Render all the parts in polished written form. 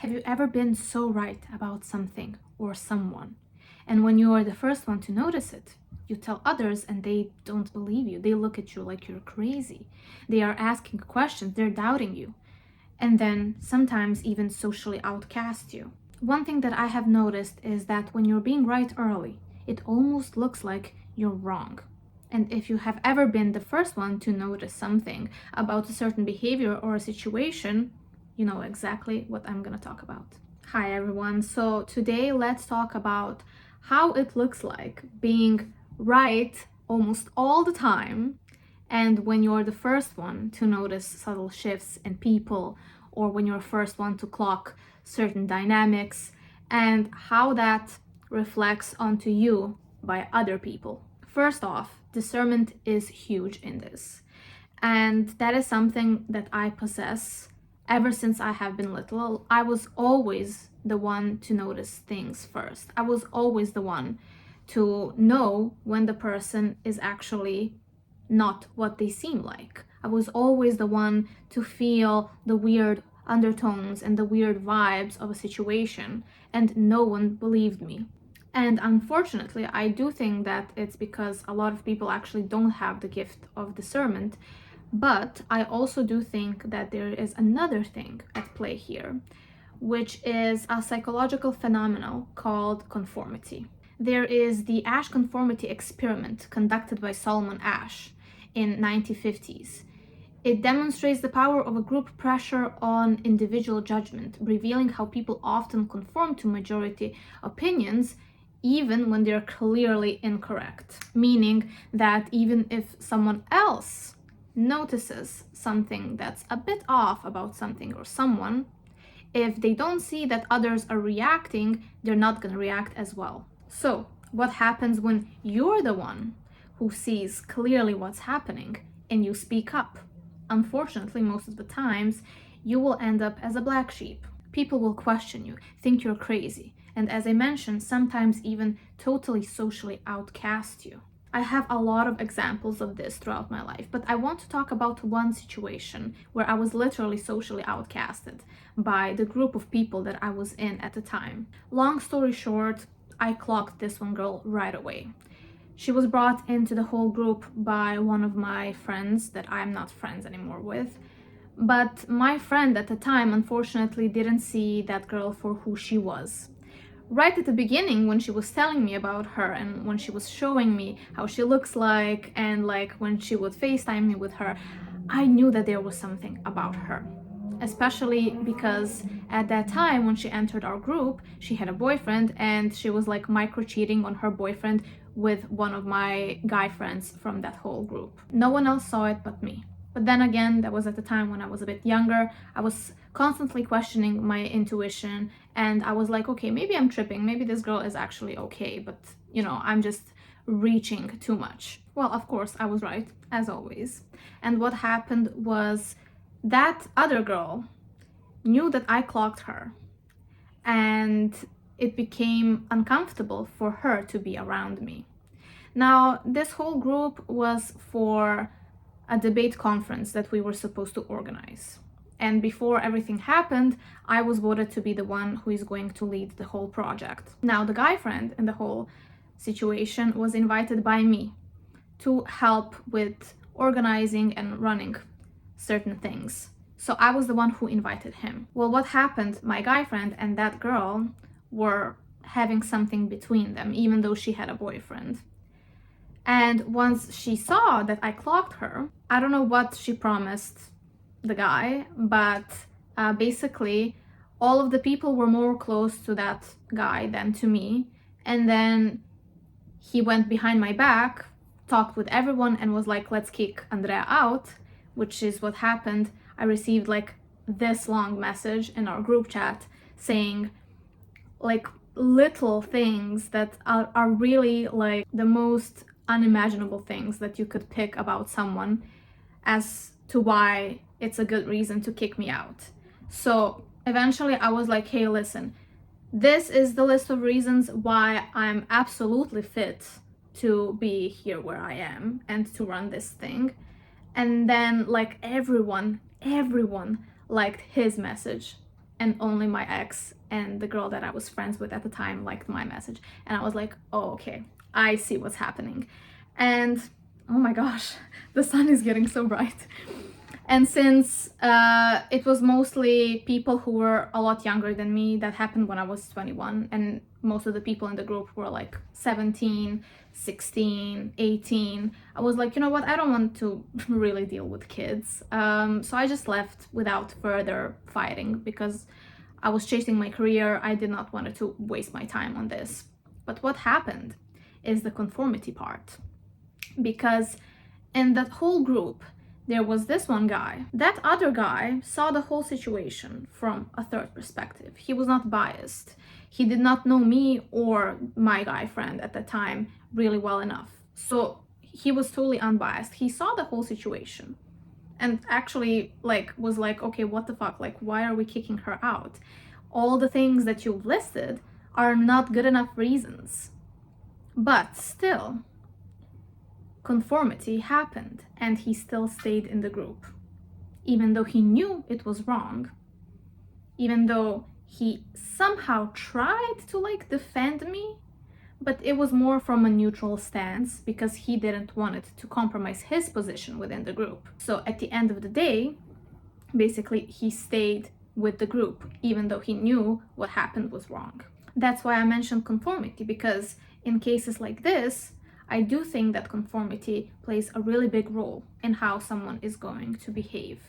Have you ever been so right about something or someone, and when you are the first one to notice it, you tell others and they don't believe you? They look at you like you're crazy. They are asking questions, they're doubting you, and then sometimes even socially outcast you. One thing that I have noticed is that when you're being right early, it almost looks like you're wrong. And if you have ever been the first one to notice something about a certain behavior or a situation, you know exactly what I'm gonna talk about. Hi everyone, so today let's talk about how it looks like being right almost all the time, and when you're the first one to notice subtle shifts in people, or when you're first one to clock certain dynamics, and how that reflects onto you by other people. First off, discernment is huge in this, and that is something that I possess ever since I have been little. I was always the one to notice things first. I was always the one to know when the person is actually not what they seem like. I was always the one to feel the weird undertones and the weird vibes of a situation, and no one believed me. And unfortunately, I do think that it's because a lot of people actually don't have the gift of discernment. But I also do think that there is another thing at play here, which is a psychological phenomenon called conformity. There is the Asch conformity experiment conducted by Solomon Asch in 1950s. It demonstrates the power of a group pressure on individual judgment, revealing how people often conform to majority opinions even when they're clearly incorrect. Meaning that even if someone else notices something that's a bit off about something or someone, if they don't see that others are reacting, they're not going to react as well. So, what happens when you're the one who sees clearly what's happening and you speak up? Unfortunately, most of the times, you will end up as a black sheep. People will question you, think you're crazy, and as I mentioned, sometimes even totally socially outcast you. I have a lot of examples of this throughout my life, but I want to talk about one situation where I was literally socially outcasted by the group of people that I was in at the time. Long story short, I clocked this one girl right away. She was brought into the whole group by one of my friends that I'm not friends anymore with. But my friend at the time, unfortunately, didn't see that girl for who she was. Right at the beginning, when she was telling me about her and when she was showing me how she looks like, and like when she would FaceTime me with her, I knew that there was something about her. Especially because at that time when she entered our group, she had a boyfriend and she was like micro cheating on her boyfriend with one of my guy friends from that whole group. No one else saw it but me. But then again, that was at the time when I was a bit younger. I was constantly questioning my intuition, and I was like, okay, maybe I'm tripping. Maybe this girl is actually okay, but you know, I'm just reaching too much. Well, of course, I was right, as always. And what happened was that other girl knew that I clocked her, and it became uncomfortable for her to be around me. Now, this whole group was for a debate conference that we were supposed to organize. And before everything happened, I was voted to be the one who is going to lead the whole project. Now, the guy friend in the whole situation was invited by me to help with organizing and running certain things. So I was the one who invited him. Well, what happened? My guy friend and that girl were having something between them, even though she had a boyfriend. And once she saw that I clocked her, I don't know what she promised the guy, but basically all of the people were more close to that guy than to me. And then he went behind my back, talked with everyone, and was like, let's kick Andrea out, which is what happened. I received like this long message in our group chat saying like little things that are really like the most unimaginable things that you could pick about someone as to why it's a good reason to kick me out. So eventually I was like, hey, listen, this is the list of reasons why I'm absolutely fit to be here where I am and to run this thing. And then like everyone liked his message and only my ex and the girl that I was friends with at the time liked my message. And I was like, oh, okay, I see what's happening. And oh my gosh, the sun is getting so bright. And since it was mostly people who were a lot younger than me, that happened when I was 21, and most of the people in the group were like 17, 16, 18. I was like, you know what, I don't want to really deal with kids. So I just left without further fighting because I was chasing my career. I did not want to waste my time on this. But what happened is the conformity part. Because in that whole group, there was this one guy. That other guy saw the whole situation from a third perspective. He was not biased. He did not know me or my guy friend at the time really well enough. So he was totally unbiased. He saw the whole situation and actually was like, okay, what the fuck? Like, why are we kicking her out? All the things that you've listed are not good enough reasons. But still, conformity happened and he still stayed in the group, even though he knew it was wrong, even though he somehow tried to defend me, but it was more from a neutral stance because he didn't want it to compromise his position within the group. So at the end of the day, basically he stayed with the group even though he knew what happened was wrong. That's why I mentioned conformity, because in cases like this, I do think that conformity plays a really big role in how someone is going to behave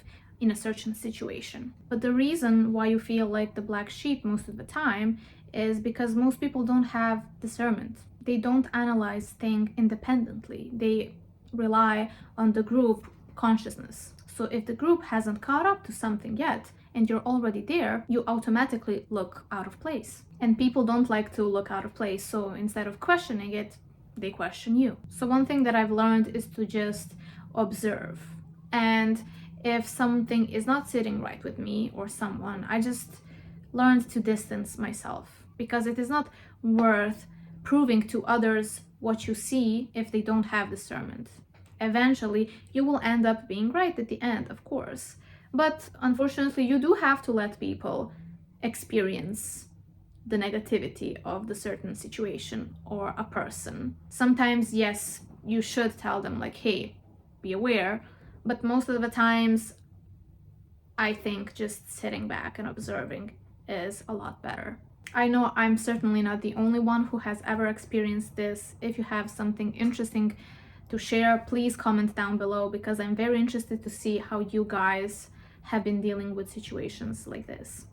in a certain situation. But the reason why you feel like the black sheep most of the time is because most people don't have discernment. They don't analyze things independently. They rely on the group consciousness. So if the group hasn't caught up to something yet and you're already there, you automatically look out of place. And people don't like to look out of place, so instead of questioning it, they question you. So one thing that I've learned is to just observe. And if something is not sitting right with me or someone, I just learned to distance myself, because it is not worth proving to others what you see if they don't have discernment. Eventually, you will end up being right at the end, of course. But unfortunately, you do have to let people experience the negativity of the certain situation or a person. Sometimes, yes, you should tell them hey, be aware, but most of the times I think just sitting back and observing is a lot better. I know I'm certainly not the only one who has ever experienced this. If you have something interesting to share, please comment down below, because I'm very interested to see how you guys have been dealing with situations like this.